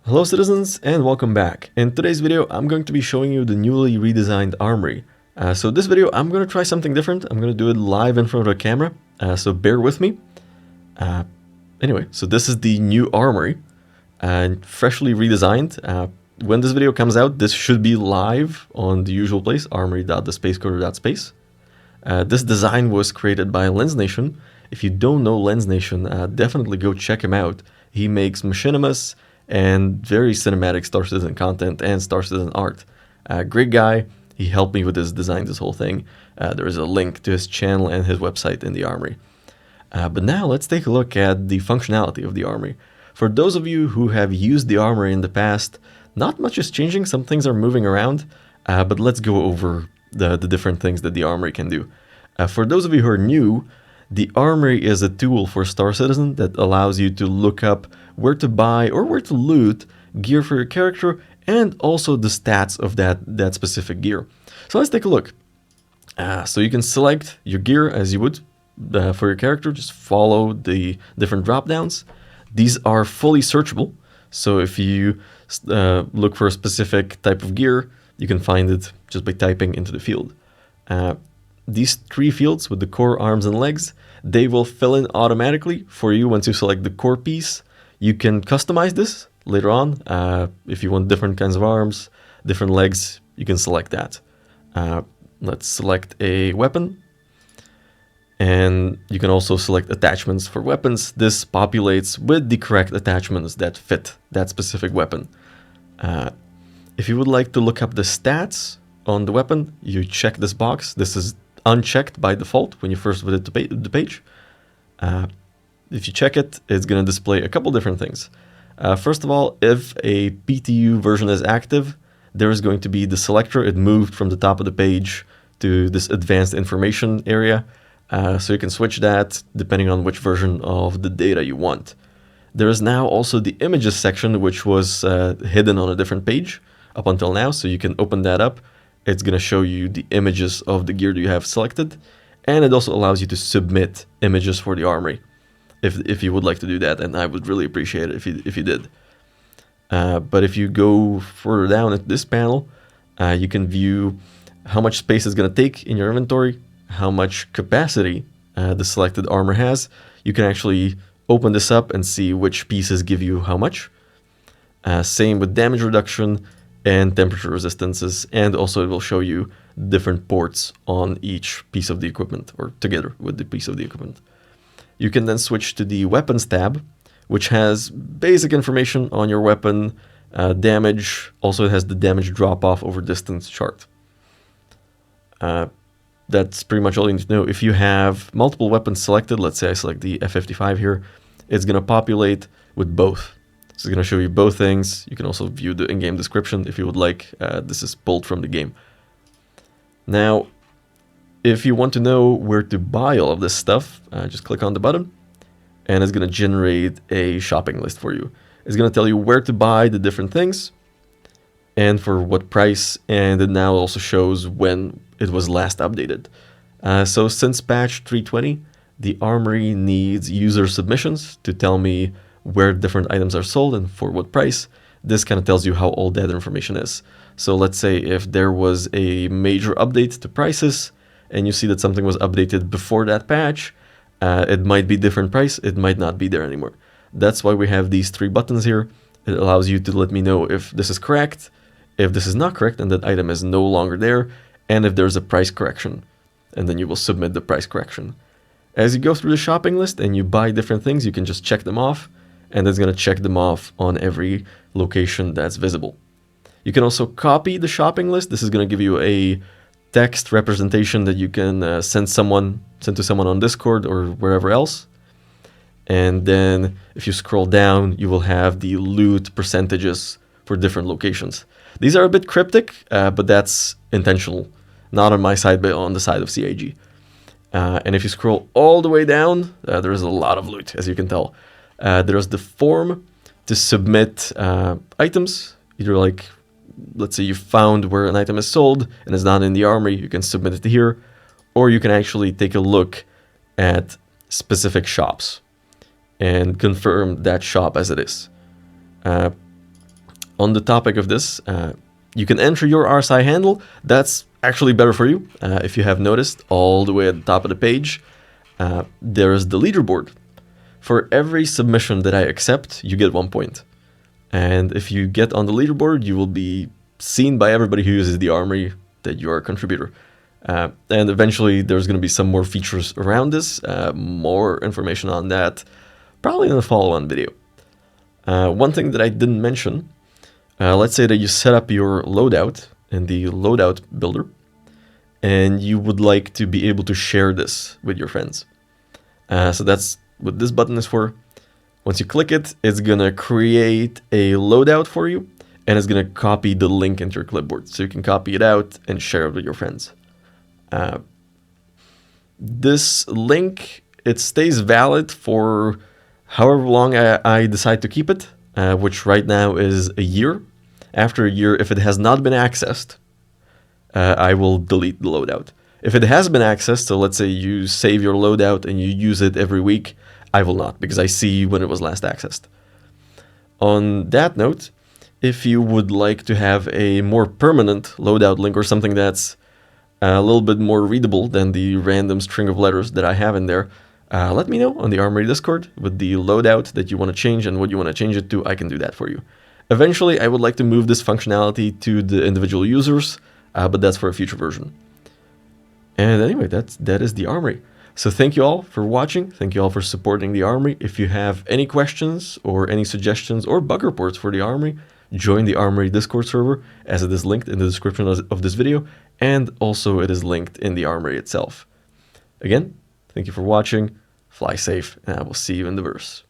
Hello citizens and welcome back. In today's video I'm going to be showing you the newly redesigned Armory. So this video I'm going to try something different. I'm going to do it live in front of a camera, so bear with me. Anyway, so this is the new Armory and freshly redesigned. When this video comes out, this should be live on the usual place, armory.thespacecoder.space. This design was created by LensNation. If you don't know LensNation, definitely go check him out. He makes machinimas and very cinematic Star Citizen content and Star Citizen art. Great guy. He helped me with this design, this whole thing. There is a link to his channel and his website in the Armory. But now let's take a look at the functionality of the Armory. For those of you who have used the Armory in the past, not much is changing. Some things are moving around, but let's go over the different things that the Armory can do. For those of you who are new, the Armory is a tool for Star Citizen that allows you to look up where to buy or where to loot gear for your character and also the stats of that specific gear. So let's take a look. So you can select your gear as you would for your character. Just follow the different drop downs. These are fully searchable. So if you look for a specific type of gear, you can find it just by typing into the field. These three fields with the core, arms, and legs, they will fill in automatically for you once you select the core piece. You can customize this later on. If you want different kinds of arms, different legs, you can select that. Let's select a weapon. And you can also select attachments for weapons. This populates with the correct attachments that fit that specific weapon. If you would like to look up the stats on the weapon, you check this box. This is unchecked by default when you first visit the page. If you check it, it's going to display a couple different things. First of all, if a PTU version is active, there is going to be the selector. It moved from the top of the page to this advanced information area. So you can switch that depending on which version of the data you want. There is now also the images section, which was hidden on a different page up until now. So you can open that up. It's going to show you the images of the gear that you have selected. And it also allows you to submit images for the Armory if you would like to do that. And I would really appreciate it if you did. But if you go further down at this panel, you can view how much space it's going to take in your inventory, how much capacity the selected armor has. You can actually open this up and see which pieces give you how much. Same with damage reduction and temperature resistances, and also it will show you different ports on each piece of the equipment or together with the piece of the equipment. You can then switch to the weapons tab, which has basic information on your weapon, damage. Also it has the damage drop off over distance chart. That's pretty much all you need to know. If you have multiple weapons selected, let's say I select the F-55 here, it's going to populate with both. So it's going to show you both things. You can also view the in-game description if you would like. This is pulled from the game. Now, if you want to know where to buy all of this stuff, just click on the button and it's going to generate a shopping list for you. It's going to tell you where to buy the different things and for what price, and it now also shows when it was last updated. So since patch 320, the Armory needs user submissions to tell me where different items are sold and for what price. This kind of tells you how old that information is. So let's say if there was a major update to prices and you see that something was updated before that patch, it might be different price, it might not be there anymore. That's why we have these three buttons here. It allows you to let me know if this is correct, if this is not correct and that item is no longer there, and if there's a price correction. And then you will submit the price correction. As you go through the shopping list and you buy different things, you can just check them off, and it's going to check them off on every location that's visible. You can also copy the shopping list. This is going to give you a text representation that you can send to someone on Discord or wherever else. And then if you scroll down, you will have the loot percentages for different locations. These are a bit cryptic, but that's intentional. Not on my side, but on the side of CIG. And if you scroll all the way down, there is a lot of loot, as you can tell. There's the form to submit items. Either like, let's say you found where an item is sold and it's not in the Armory, you can submit it here. Or you can actually take a look at specific shops and confirm that shop as it is. on the topic of this, you can enter your RSI handle. That's actually better for you. If you have noticed, all the way at the top of the page, there is the leaderboard. For every submission that I accept, you get 1 point. And if you get on the leaderboard, you will be seen by everybody who uses the Armory that you are a contributor. And eventually there's going to be some more features around this, more information on that, probably in a follow-on video. One thing that I didn't mention, let's say that you set up your loadout in the loadout builder, and you would like to be able to share this with your friends. So that's what this button is for. Once you click it, it's going to create a loadout for you, and it's going to copy the link into your clipboard. So you can copy it out and share it with your friends. This link, it stays valid for however long I decide to keep it, which right now is a year. After a year, if it has not been accessed, I will delete the loadout. If it has been accessed, so let's say you save your loadout and you use it every week, I will not, because I see when it was last accessed. On that note, if you would like to have a more permanent loadout link or something that's a little bit more readable than the random string of letters that I have in there, let me know on the Armory Discord with the loadout that you want to change and what you want to change it to. I can do that for you. Eventually, I would like to move this functionality to the individual users, but that's for a future version. And anyway, that is the Armory. So thank you all for watching. Thank you all for supporting the Armory. If you have any questions or any suggestions or bug reports for the Armory, join the Armory Discord server, as it is linked in the description of this video, and also it is linked in the Armory itself. Again, thank you for watching, fly safe, and I will see you in the verse.